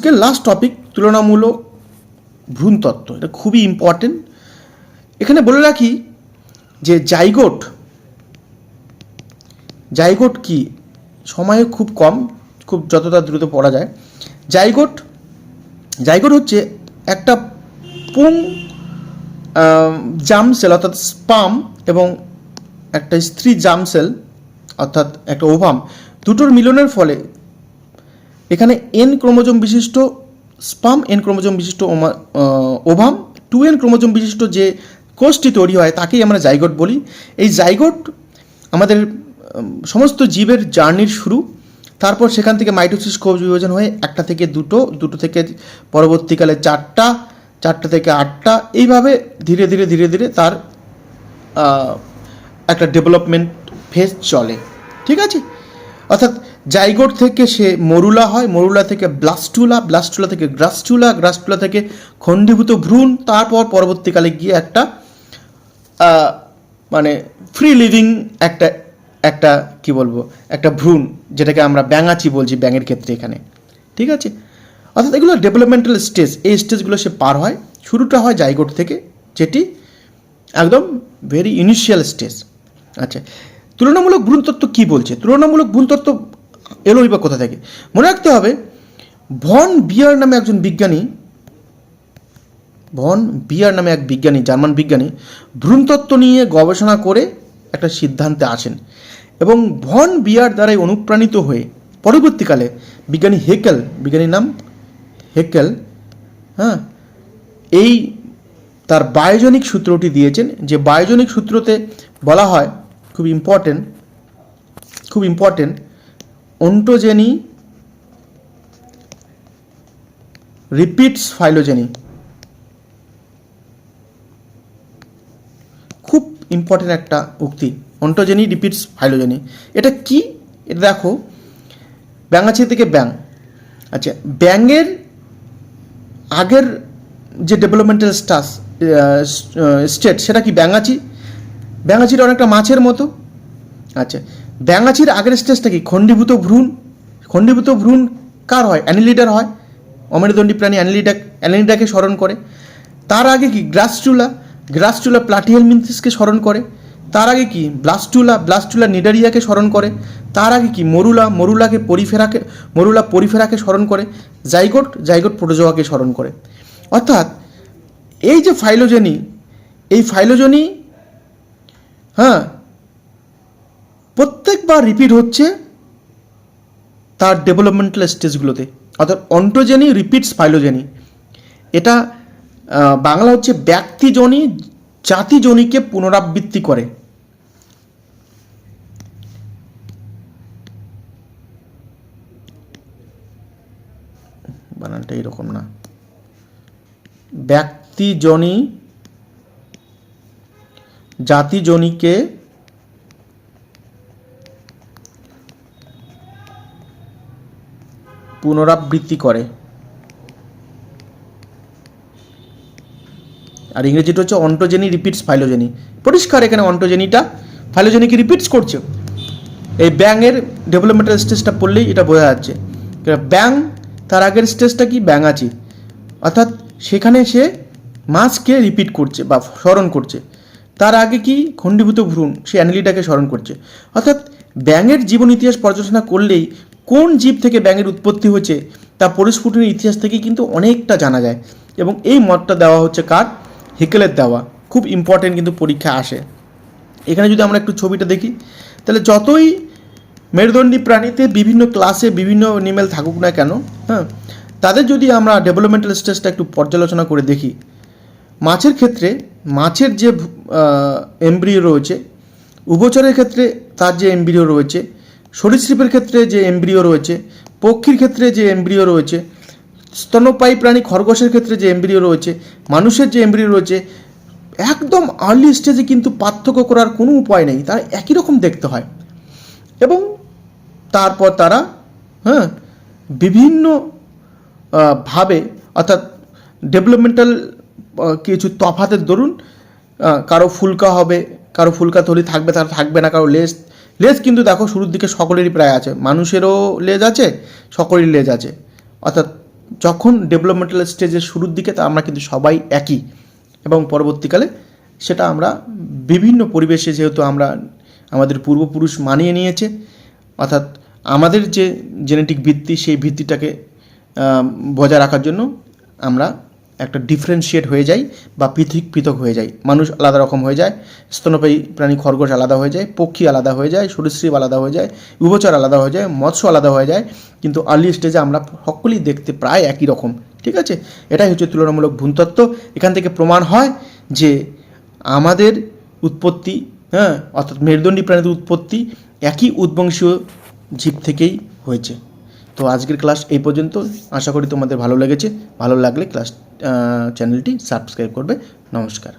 আজকের last topic তুলনামূলক ভ্রূণতত্ত্ব। এটা খুবই ইম্পর্টেন্ট। এখানে বলে রাখি যে জাইগোট কি, সময় খুব কম, খুব যতটা দ্রুত পড়া যায়। জাইগোট হচ্ছে একটা পুং জার্ম সেল অর্থাৎ স্পার্ম এবং একটা স্ত্রী জার্ম সেল অর্থাৎ একটা ওভাম, দুটোর মিলনের ফলে এখানে এন ক্রোমোজোম বিশিষ্ট স্পার্ম, এন ক্রোমোজোম বিশিষ্ট ওভাম, 2n ক্রোমোজোম বিশিষ্ট যে কোষটি তৈরি হয় তাকেই আমরা জাইগোট বলি। এই জাইগোট আমাদের সমস্ত জীবের জার্নির শুরু। তারপর সেখান থেকে মাইটোসিস কোষ বিভাজন হয়ে একটা থেকে দুটো থেকে পরবর্তীকালে চারটা থেকে 8টা, এইভাবে ধীরে ধীরে তার একটা ডেভেলপমেন্ট ফেজ চলে। ঠিক আছে, অর্থাৎ জাইগোট থেকে সে মরুলা হয়, মরুলা থেকে ব্লাস্টুলা থেকে গ্রাস্টুলা থেকে খণ্ডীভূত ভ্রূণ, তারপর পরবর্তীকালে গিয়ে একটা মানে ফ্রি লিভিং একটা কি বলবো, একটা ভ্রূণ, যেটাকে আমরা ব্যাঙাচি বলছি ব্যাঙের ক্ষেত্রে এখানে। ঠিক আছে, অর্থাৎ এগুলো ডেভেলপমেন্টাল স্টেজ। এই স্টেজগুলো সে পার হয়। শুরুটা হয় জাইগোট থেকে, যেটি একদম ভেরি ইনিশিয়াল স্টেজ। আচ্ছা, তুলনামূলক ভ্রূণতত্ত্ব কী বলছে? তুলনামূলক ভ্রূণতত্ত্ব এলোই বা কোথা থেকে? মনে রাখতে হবে, ভন বিয়ার নামে এক বিজ্ঞানী, জার্মান বিজ্ঞানী ভ্রূণতত্ত্ব নিয়ে গবেষণা করে একটা সিদ্ধান্তে আসেন এবং ভন বিয়ার দ্বারাই অনুপ্রাণিত হয়ে পরবর্তীকালে বিজ্ঞানীর নাম হেকেল, এই তার বায়োজনিক সূত্রটি দিয়েছেন, যে বায়োজনিক সূত্রতে বলা হয় খুব ইম্পর্টেন্ট অন্টোজেনি রিপিটস ফাইলোজেনি। খুব ইম্পর্টেন্ট একটা উক্তি, অন্টোজেনি রিপিটস ফাইলোজেনি। এটা কি? এটা দেখো, ব্যাঙাচি থেকে ব্যাঙ। আচ্ছা, ব্যাঙের আগের যে ডেভেলপমেন্টাল স্টেট সেটা কি? ব্যাঙাচিটা অনেকটা মাছের মতো। আচ্ছা, ব্যাঙাচির আগের স্টেজটা কি? খণ্ডীভূত ভ্রূণ কার হয়? অ্যানিলিডার হয়। অমেরুদণ্ডী প্রাণী অ্যানিলিডাকে স্মরণ করে। তার আগে কি? গ্রাস্টুলা প্লাটিহেলমিনথিসকে স্মরণ করে। তার আগে কি? ব্লাস্টুলা নিডারিয়াকে স্মরণ করে। তার আগে কি? মরুলা পরিফেরাকে স্মরণ করে। জাইগোট প্রোটোজোয়াকে স্মরণ করে। অর্থাৎ এই যে ফাইলোজেনি প্রত্যেকবার রিপিট হচ্ছে তার ডেভেলপমেন্টাল স্টেজগুলোতে। অর্থাৎ অন্টোজেনি রিপিটস ফাইলোজেনি। এটা বাংলা হচ্ছে ব্যক্তিজনি জাতিজনিকে পুনরাবৃত্তি করে। বানানটা এরকম না, ব্যক্তিজনি জাতিজনিকে পুনরাবৃত্তি করে। আর ইংরেজিটা হচ্ছে অন্টোজেনি রিপিটস ফাইলোজেনি। পরিষ্কার এখানে অন্টোজেনিটা ফাইলোজেনিকে রিপিটস করছে। এই ব্যাঙের ডেভেলপমেন্টাল স্টেজটা পড়লেই এটা বোঝা যাচ্ছে। ব্যাঙ, তার আগের স্টেজটা কি? ব্যাঙাচি। অর্থাৎ সেখানে সে মাছকে রিপিট করছে বা স্মরণ করছে। তার আগে কি? খণ্ডীভূত ভ্রূণ, সে অ্যানিলিডাকে স্মরণ করছে। অর্থাৎ ব্যাঙের জীবন ইতিহাস পর্যালোচনা করলেই কোন জীব থেকে ব্যাঙের উৎপত্তি হয়েছে তা পরিস্ফুটনের ইতিহাস থেকে কিন্তু অনেকটা জানা যায়। এবং এই মতটা দেওয়া হচ্ছে কার? হেকেলের দেওয়া। খুব ইম্পর্টেন্ট, কিন্তু পরীক্ষা আসে। এখানে যদি আমরা একটু ছবিটা দেখি, তাহলে যতই মেরুদণ্ডী প্রাণীতে বিভিন্ন ক্লাসে বিভিন্ন অ্যানিমেল থাকুক না কেন, তাদের যদি আমরা ডেভেলপমেন্টাল স্টেজটা একটু পর্যালোচনা করে দেখি, মাছের ক্ষেত্রে মাছের যে এমব্রিও রয়েছে, উভচরের ক্ষেত্রে তার যে এমব্রিও রয়েছে, সরীসৃপের ক্ষেত্রে যে এমব্রিও রয়েছে, পক্ষীর ক্ষেত্রে যে এমব্রিও রয়েছে, স্তন্যপায়ী প্রাণী খরগোশের ক্ষেত্রে যে এমব্রিও রয়েছে, মানুষের যে এমব্রিও রয়েছে, একদম আর্লি স্টেজে কিন্তু পার্থক্য করার কোনো উপায় নেই। তারা একই রকম দেখতে হয় এবং তারপর তারা বিভিন্ন ভাবে, অর্থাৎ ডেভেলপমেন্টাল কিছু তফাতের দরুন কারো ফুলকা হবে, কারো ফুলকা থলি থাকবে, তার থাকবে না, কারো লেজ কিন্তু দেখো শুরুর দিকে সকলেরই প্রায় আছে। মানুষেরও লেজ আছে, সকলেরই লেজ আছে। অর্থাৎ যখন ডেভেলপমেন্টাল স্টেজের শুরুর দিকে তা আমরা কিন্তু সবাই একই, এবং পরবর্তীকালে সেটা আমরা বিভিন্ন পরিবেশে যেহেতু আমরা আমাদের পূর্বপুরুষ মানিয়ে নিয়েছে, অর্থাৎ আমাদের যে জেনেটিক ভিত্তি সেই ভিত্তিটাকে বজায় রাখার জন্য আমরা একটা ডিফারেন্সিয়েট হয়ে যাই বা পৃথক পৃথক হয়ে যাই। মানুষ আলাদা রকম হয়ে যায়, স্তন্যপায়ী প্রাণী খরগোশ আলাদা হয়ে যায়, পক্ষী আলাদা হয়ে যায়, সরীসৃপ আলাদা হয়ে যায়, উভচর আলাদা হয়ে যায়, মৎস্য আলাদা হয়ে যায়, কিন্তু আর্লি স্টেজে আমরা সকলেই দেখতে প্রায় একই রকম। ঠিক আছে, এটাই হচ্ছে তুলনামূলক ভ্রূণতত্ত্ব। এখান থেকে প্রমাণ হয় যে আমাদের উৎপত্তি, অর্থাৎ মেরুদণ্ডী প্রাণীদের উৎপত্তি একই উদ্বংশীয় জীব থেকেই হয়েছে। তো আজকের ক্লাস এই পর্যন্ত। আশা করি তোমাদের ভালো লেগেছে। ভালো লাগলে চ্যানেলটি সাবস্ক্রাইব করবে। নমস্কার।